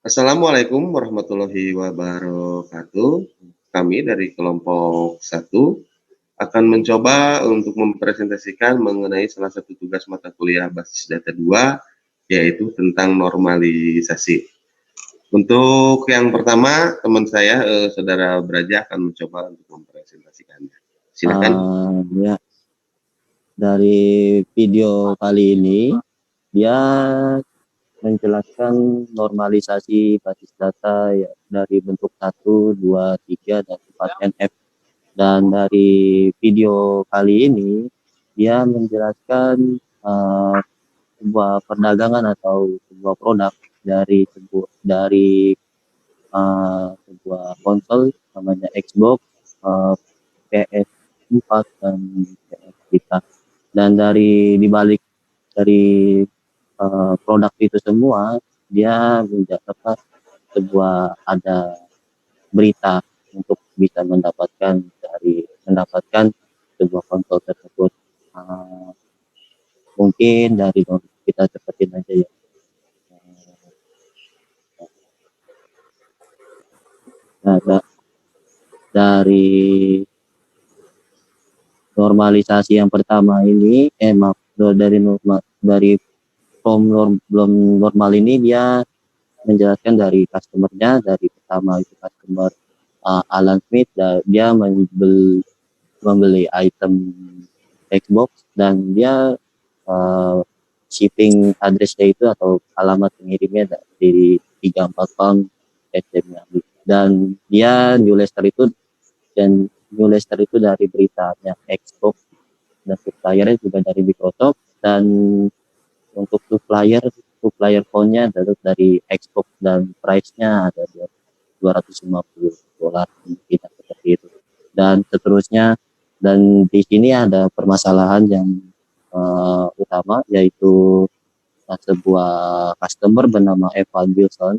Assalamualaikum warahmatullahi wabarakatuh. Kami dari kelompok 1 akan mencoba untuk mempresentasikan mengenai salah satu tugas mata kuliah basis data 2, yaitu tentang normalisasi. Untuk yang pertama, teman saya, Saudara Braja akan mencoba untuk mempresentasikannya. Silakan. Ya, dari video kali ini dia menjelaskan normalisasi basis data ya, dari bentuk 1, 2, 3, dan 4 NF. Dan dari video kali ini dia menjelaskan sebuah perdagangan atau sebuah produk dari sebuah konsol namanya Xbox, PS4, dan PS Vita. Dan dari dibalik dari produk itu semua, dia mendapat ada berita untuk bisa mendapatkan sebuah konsol tersebut. Mungkin dari kita cepetin aja ya. Nah, dari normalisasi yang pertama ini, dari form normal ini dia menjelaskan dari customernya. Dari pertama itu customer Alan Smith, dia membeli item Xbox, dan dia shipping address-nya itu atau alamat pengirimnya dari 34 pound SD-nya. Dan dia New Leicester itu dari beritanya Xbox, dan suppliernya juga dari Microsoft. Dan untuk supplier phone-nya dari Xbox, dan price-nya ada $250 mungkin seperti itu. Dan seterusnya, dan di sini ada permasalahan yang utama, yaitu sebuah customer bernama Evan Wilson.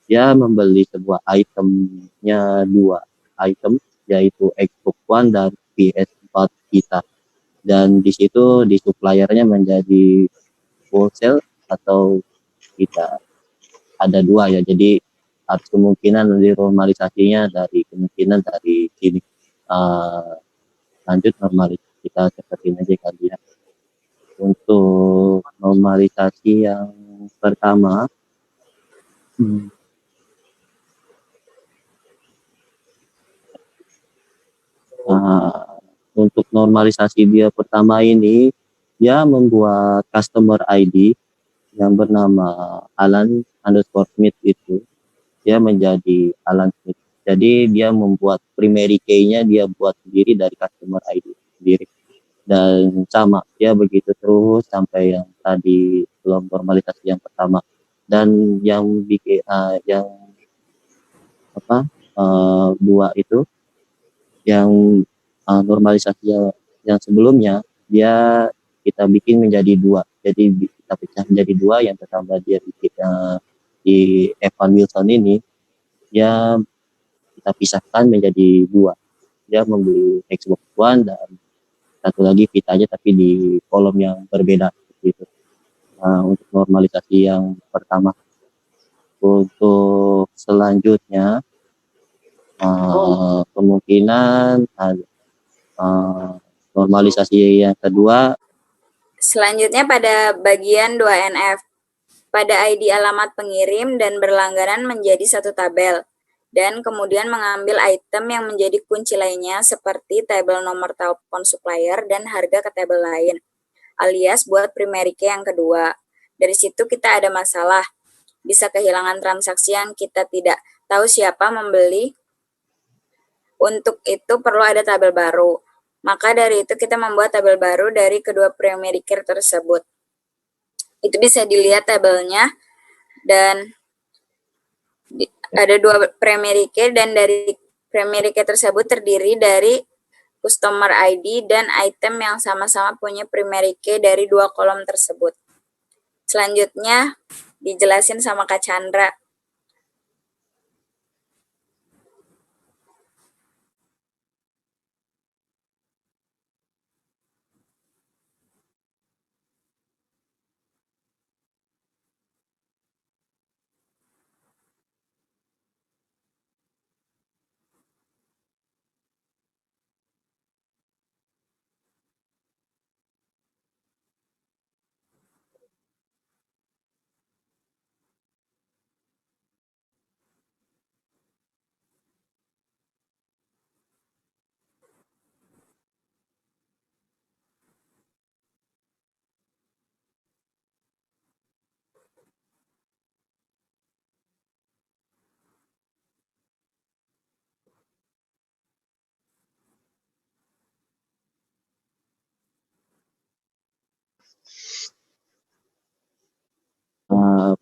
Dia membeli sebuah itemnya, 2 item, yaitu Xbox One dan PS4 Vita. Dan di situ di suppliernya menjadi wholesale atau kita ada 2 ya, jadi harus kemungkinan normalisasinya dari sini. Lanjut normalisasi, kita cepetin aja kali ya. Untuk normalisasi yang pertama, untuk normalisasi dia pertama ini, dia membuat customer ID yang bernama Alan_Smith itu. Dia menjadi Alan Smith. Jadi dia membuat primary key-nya dia buat sendiri dari customer ID sendiri. Dan sama, dia begitu terus sampai yang tadi belum normalisasi yang pertama. Dan yang bikin dua itu, yang normalisasi yang sebelumnya, kita bikin menjadi 2. Jadi kita pecah menjadi 2. Yang pertama dia bikin di Evan Wilson ini, dia kita pisahkan menjadi 2. Dia membeli Xbox One dan satu lagi Vita-nya, tapi di kolom yang berbeda gitu. Untuk normalisasi yang pertama. Untuk selanjutnya, kemungkinan normalisasi yang kedua. Selanjutnya pada bagian 2NF, pada ID alamat pengirim dan berlangganan menjadi satu tabel, dan kemudian mengambil item yang menjadi kunci lainnya seperti tabel nomor telepon supplier dan harga ke tabel lain, alias buat primary key yang kedua. Dari situ kita ada masalah, bisa kehilangan transaksi yang kita tidak tahu siapa membeli. Untuk itu perlu ada tabel baru. Maka dari itu kita membuat tabel baru dari kedua primary key tersebut. Itu bisa dilihat tabelnya, dan ada 2 primary key, dan dari primary key tersebut terdiri dari customer ID dan item yang sama-sama punya primary key dari 2 kolom tersebut. Selanjutnya dijelasin sama Kak Chandra.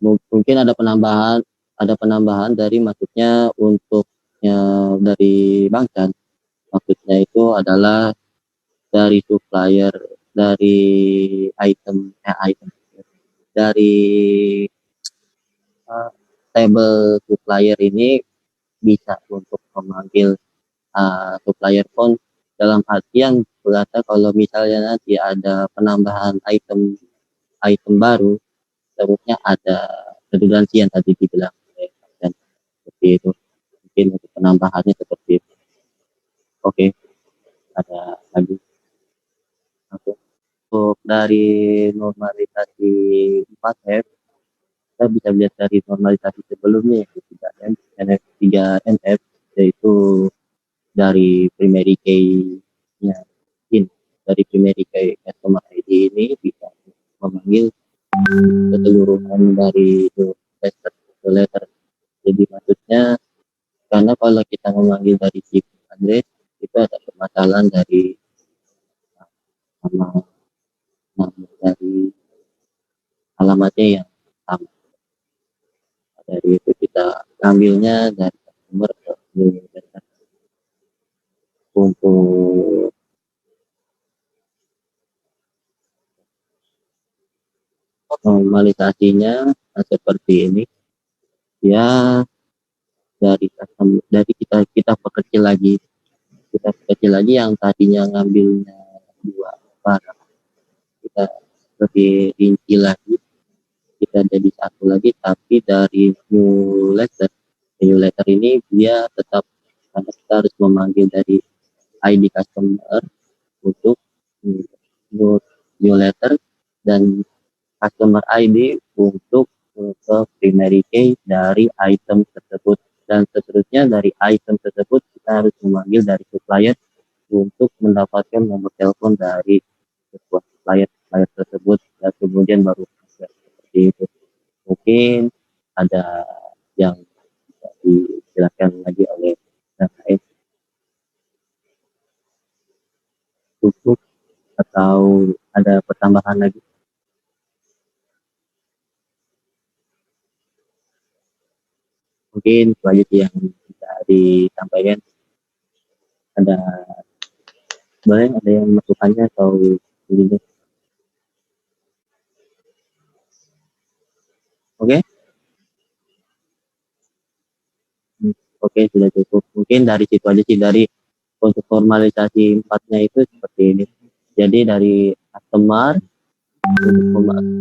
mungkin ada penambahan dari maksudnya dari Bang Chan. Maksudnya itu adalah dari supplier dari item dari table supplier ini bisa untuk memanggil supplier phone dalam artian berkata kalau misalnya nanti ada penambahan item baru, terusnya ada redundansi yang tadi dibilang dan seperti itu. Mungkin untuk penambahannya seperti itu. Oke, ada lagi. Untuk dari normalisasi 4F, kita bisa lihat dari normalisasi sebelumnya yaitu 3NF, yaitu dari primary key-nya. Dari primary key customer ID ini bisa memanggil keseluruhan dari letter. Jadi maksudnya karena kalau kita memanggil dari chip address itu ada permasalahan dari nama dari alamatnya yang sama. Dari itu kita ambilnya dari customer ke letter. Untuk normalisasinya seperti ini ya, dari kita perkecil lagi yang tadinya ngambilnya 2 barang, kita lebih rinci lagi, kita jadi 1 lagi, tapi dari new letter ini dia tetap karena kita harus memanggil dari ID customer untuk new letter dan customer ID untuk ke primary key dari item tersebut, dan seterusnya dari item tersebut kita harus memanggil dari supplier untuk mendapatkan nomor telepon dari sebuah supplier tersebut, dan kemudian baru seperti itu. Mungkin ada yang bisa dijelaskan lagi oleh yang lain cukup atau ada pertambahan lagi? Mungkin itu aja sih yang bisa disampaikan. Boleh ada yang masukannya atau begini? Oke? Oke, sudah cukup. Mungkin dari situ aja sih, dari untuk formalisasi 4-nya itu seperti ini. Jadi dari customer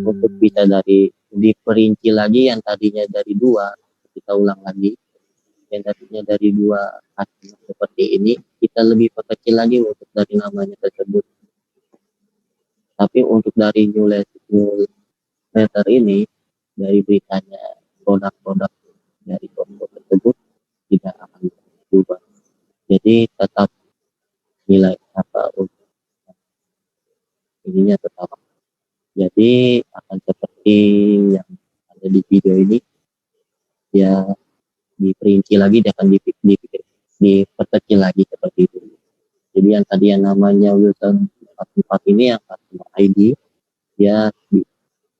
untuk bisa dari diperinci lagi yang tadinya dari 2, kita ulang lagi. Yang tadinya dari 2 customer seperti ini, kita lebih perkecil lagi untuk dari namanya tersebut. Tapi untuk dari new letter ini, dari beritanya produk-produk dari toko tersebut tidak akan berubah. Jadi tetap nilai untuk ininya tetap. Jadi akan seperti yang ada di video ini, ya diperinci lagi, dia akan diperkecil lagi seperti itu. Jadi yang tadi yang namanya Wilson 44 ini yang customer ID, dia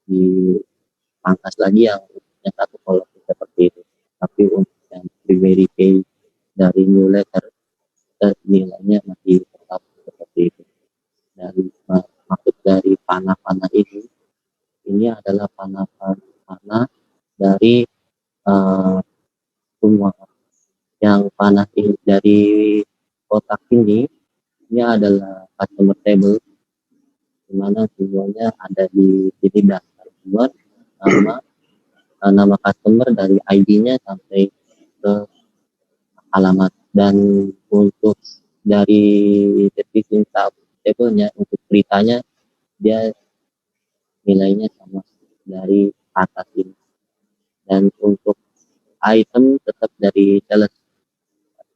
dipangkas lagi yang 1 kolom seperti itu. Tapi untuk yang primary key dari new letter, nilainya masih tetap seperti itu. Dan maksud dari panah-panah ini adalah panah dari semua yang panah ini dari kotak ini adalah customer table, dimana semuanya ada di sini daftar buat nama customer dari ID-nya sampai ke alamat. Dan untuk dari description table-nya untuk beritanya dia nilainya sama dari atas ini. Dan untuk item tetap dari sales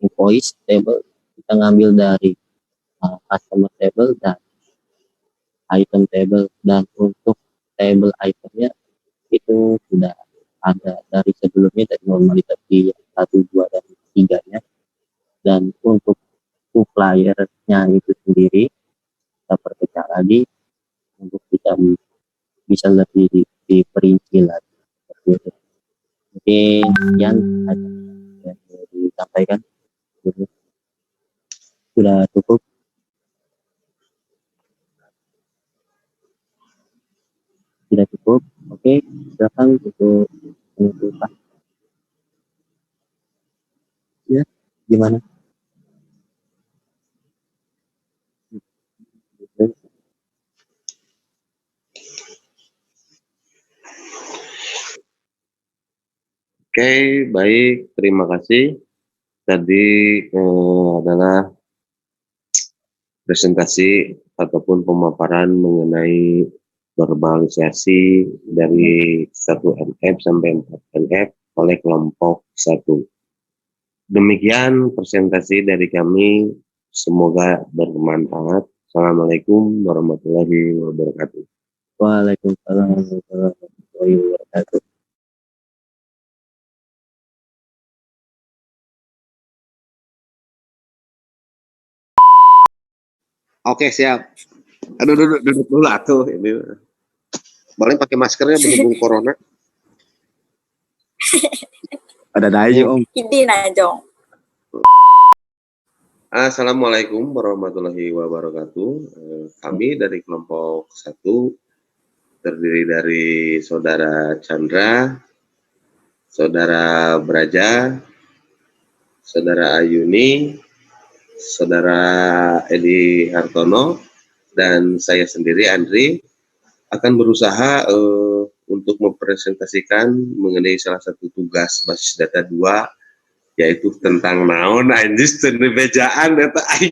invoice table, kita ngambil dari customer table dan item table. Dan untuk table itemnya itu sudah ada dari sebelumnya, dari normalisasi 1, 2, dan 3-nya. Dan untuk suppliernya itu sendiri kita perpecah lagi untuk kita bisa lebih diperinci lagi. Gitu. Mungkin sekian aja yang disampaikan. Gitu. Sudah cukup. Sudah cukup. Oke, silakan untuk penutupan. Ya, gimana? Oke, baik, terima kasih. Tadi adalah presentasi ataupun pemaparan mengenai normalisasi dari 1 NF sampai 4 NF oleh kelompok 1. Demikian presentasi dari kami, semoga bermanfaat. Assalamualaikum warahmatullahi wabarakatuh. Waalaikumsalam warahmatullahi wabarakatuh. Oke, siap. Aduh, duduk dulu atuh ini. Boleh pakai maskernya berhubung corona. Ada aja Om. Idin Ajong. Assalamualaikum warahmatullahi wabarakatuh. Kami dari kelompok 1 terdiri dari Saudara Chandra, Saudara Braja, Saudara Ayuni, Saudara Edi Hartono, dan saya sendiri Andri akan berusaha untuk mempresentasikan mengenai salah satu tugas basis data 2, yaitu tentang naon anjis cenah bejaan eta